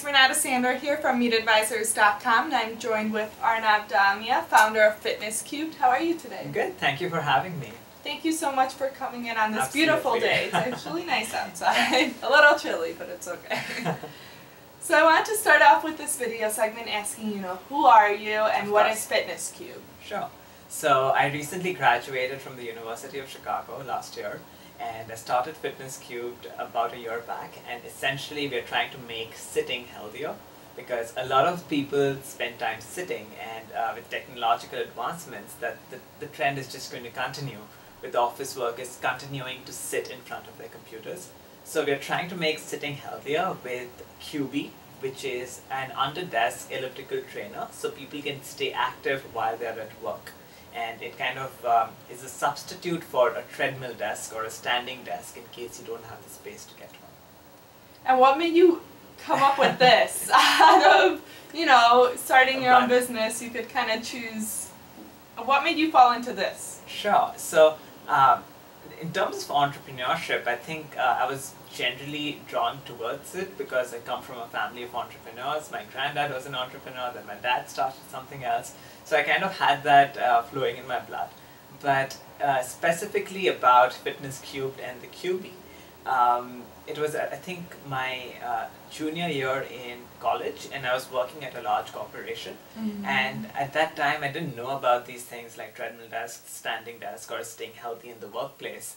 Renata Sandor here from MeetAdvisors.com, and I'm joined with Arnav Dalmia, founder of Fitness Cubed. How are you today? Good, thank you for having me. Thank you so much for coming in on this Absolutely. beautiful day. It's actually nice outside. A little chilly, but it's okay. So I want to start off with this video segment asking who are you and what is Fitness Cube? Sure. So I recently graduated from the University of Chicago last year, and I started Fitness Cubed about a year back, and essentially we're trying to make sitting healthier because a lot of people spend time sitting, and with technological advancements that the trend is just going to continue with office workers continuing to sit in front of their computers. So we're trying to make sitting healthier with QB, which is an under-desk elliptical trainer, so people can stay active while they're at work. And it kind of is a substitute for a treadmill desk or a standing desk in case you don't have the space to get one. And what made you come up with this? Out of, starting your own business, you could kind of choose. What made you fall into this? Sure. So in terms of entrepreneurship, I think I was generally drawn towards it because I come from a family of entrepreneurs. My granddad was an entrepreneur, then my dad started something else. So I kind of had that flowing in my blood. But specifically about Fitness Cubed and the QB, it was, I think, my junior year in college, and I was working at a large corporation. Mm-hmm. And at that time, I didn't know about these things like treadmill desk, standing desk, or staying healthy in the workplace.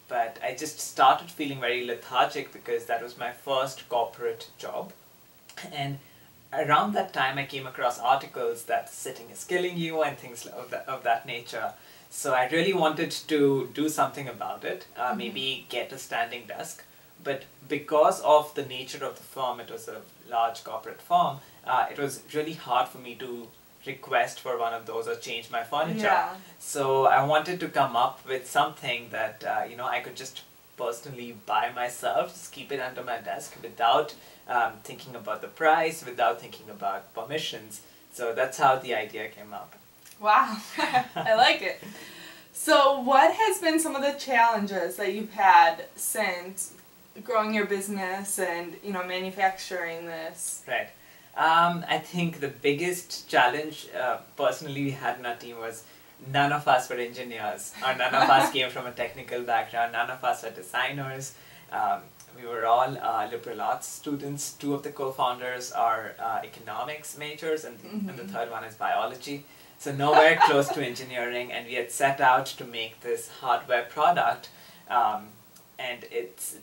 But I just started feeling very lethargic because that was my first corporate job. And around that time, I came across articles that sitting is killing you and things of that nature. So I really wanted to do something about it, maybe get a standing desk. But because of the nature of the firm, it was a large corporate firm, it was really hard for me to request for one of those or change my furniture. Yeah. So I wanted to come up with something that I could just personally buy myself, just keep it under my desk without thinking about the price, without thinking about permissions. So that's how the idea came up. Wow, I like it. So what has been some of the challenges that you've had since growing your business and manufacturing this? Right. I think the biggest challenge personally we had in our team was none of us were engineers, or none of us came from a technical background, none of us were designers. We were all liberal arts students. Two of the co-founders are economics majors, and the third one is biology. So nowhere close to engineering, and we had set out to make this hardware product, and it's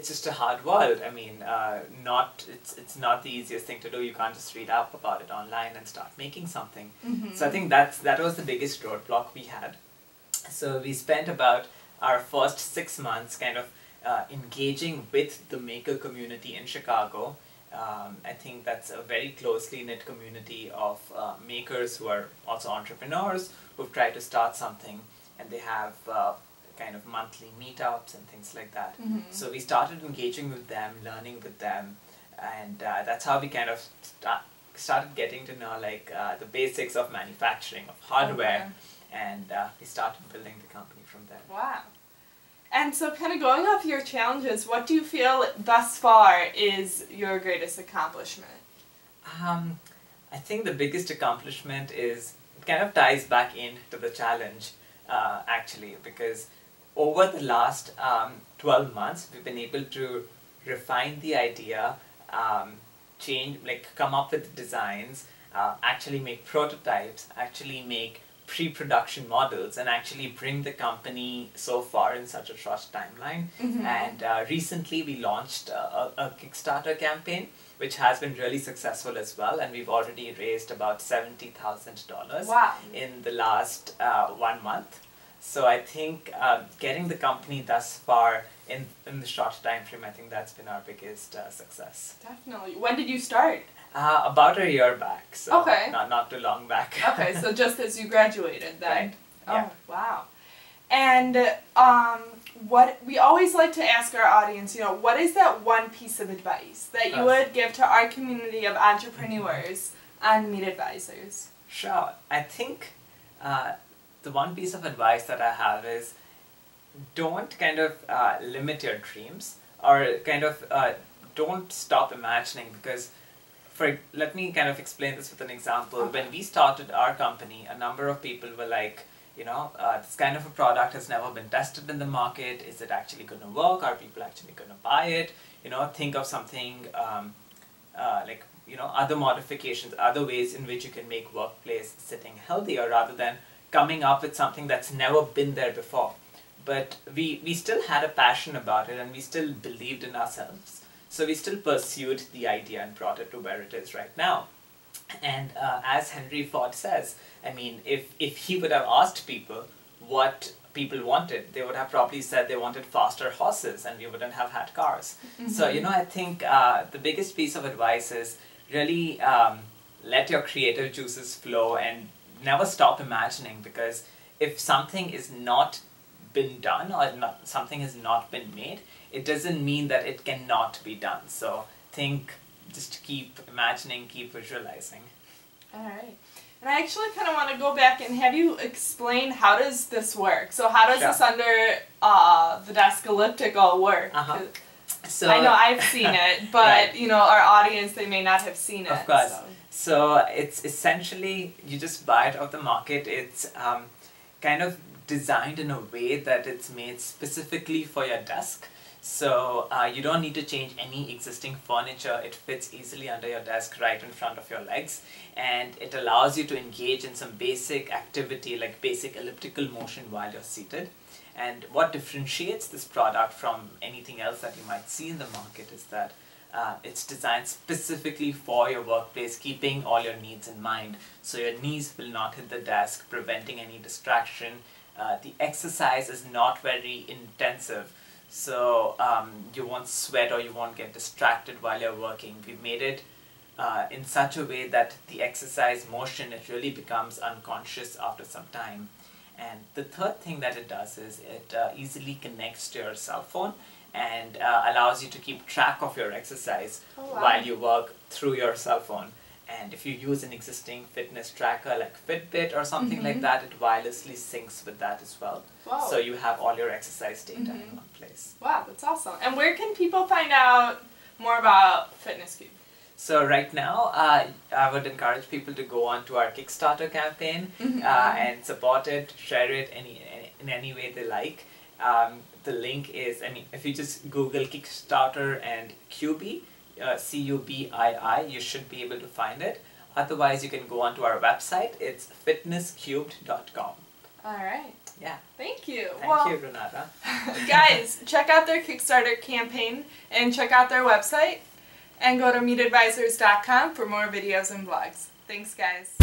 just a hard world. I mean, it's not the easiest thing to do. You can't just read up about it online and start making something. So I think that was the biggest roadblock we had. So we spent about our first 6 months kind of engaging with the maker community in Chicago. I think that's a very closely knit community of makers who are also entrepreneurs who've tried to start something, and they have kind of monthly meetups and things like that. So we started engaging with them, learning with them, and that's how we kind of started getting to know the basics of manufacturing, of hardware, and we started building the company from there. Wow. And so kind of going off your challenges, what do you feel thus far is your greatest accomplishment? I think the biggest accomplishment is, it kind of ties back into the challenge actually, because over the last 12 months, we've been able to refine the idea, come up with designs, actually make prototypes, actually make pre-production models, and actually bring the company so far in such a short timeline. And recently we launched a Kickstarter campaign, which has been really successful as well, and we've already raised about $70,000 in the last 1 month. So I think getting the company thus far in the short time frame, I think that's been our biggest success. Definitely. When did you start? About a year back, so okay. not too long back. Okay, so just as you graduated then. Right. Oh, yeah. Wow. And what we always like to ask our audience, what is that one piece of advice that you would give to our community of entrepreneurs on MeetAdvisors? Sure. I think the one piece of advice that I have is don't kind of limit your dreams, or kind of don't stop imagining, because let me kind of explain this with an example. When we started our company, a number of people were like, this kind of a product has never been tested in the market. Is it actually going to work? Are people actually going to buy it? Think of something like, other modifications, other ways in which you can make workplace sitting healthier, rather than coming up with something that's never been there before. But we still had a passion about it, and we still believed in ourselves. So we still pursued the idea and brought it to where it is right now. And as Henry Ford says, I mean, if he would have asked people what people wanted, they would have probably said they wanted faster horses, and we wouldn't have had cars. So, I think the biggest piece of advice is really let your creative juices flow and never stop imagining, because if something is not been done, or something has not been made, it doesn't mean that it cannot be done. So just keep imagining, keep visualizing. All right. And I actually kind of want to go back and have you explain, how does this work? So how does this under the desk elliptical work? So I know I've seen it, but right. Our audience, they may not have seen it. Of course. So it's essentially, you just buy it off the market. It's kind of designed in a way that it's made specifically for your desk. So you don't need to change any existing furniture. It fits easily under your desk right in front of your legs, and it allows you to engage in some basic activity like basic elliptical motion while you're seated. And what differentiates this product from anything else that you might see in the market is that it's designed specifically for your workplace, keeping all your needs in mind. So your knees will not hit the desk, preventing any distraction. The exercise is not very intensive, so you won't sweat or you won't get distracted while you're working. We've made it in such a way that the exercise motion, it really becomes unconscious after some time. And the third thing that it does is it easily connects to your cell phone and allows you to keep track of your exercise while you work through your cell phone. And if you use an existing fitness tracker like Fitbit or something like that, it wirelessly syncs with that as well. Wow. So you have all your exercise data in one place. Wow, that's awesome. And where can people find out more about Fitness Cube? So right now, I would encourage people to go on to our Kickstarter campaign and support it, share it in any way they like. The link is, if you just Google Kickstarter and QB, C-U-B-I-I, you should be able to find it. Otherwise, you can go onto our website. It's fitnesscubed.com. All right. Yeah. Thank you. Thank you, Renata. Guys, check out their Kickstarter campaign and check out their website. And go to MeetAdvisors.com for more videos and vlogs. Thanks, guys.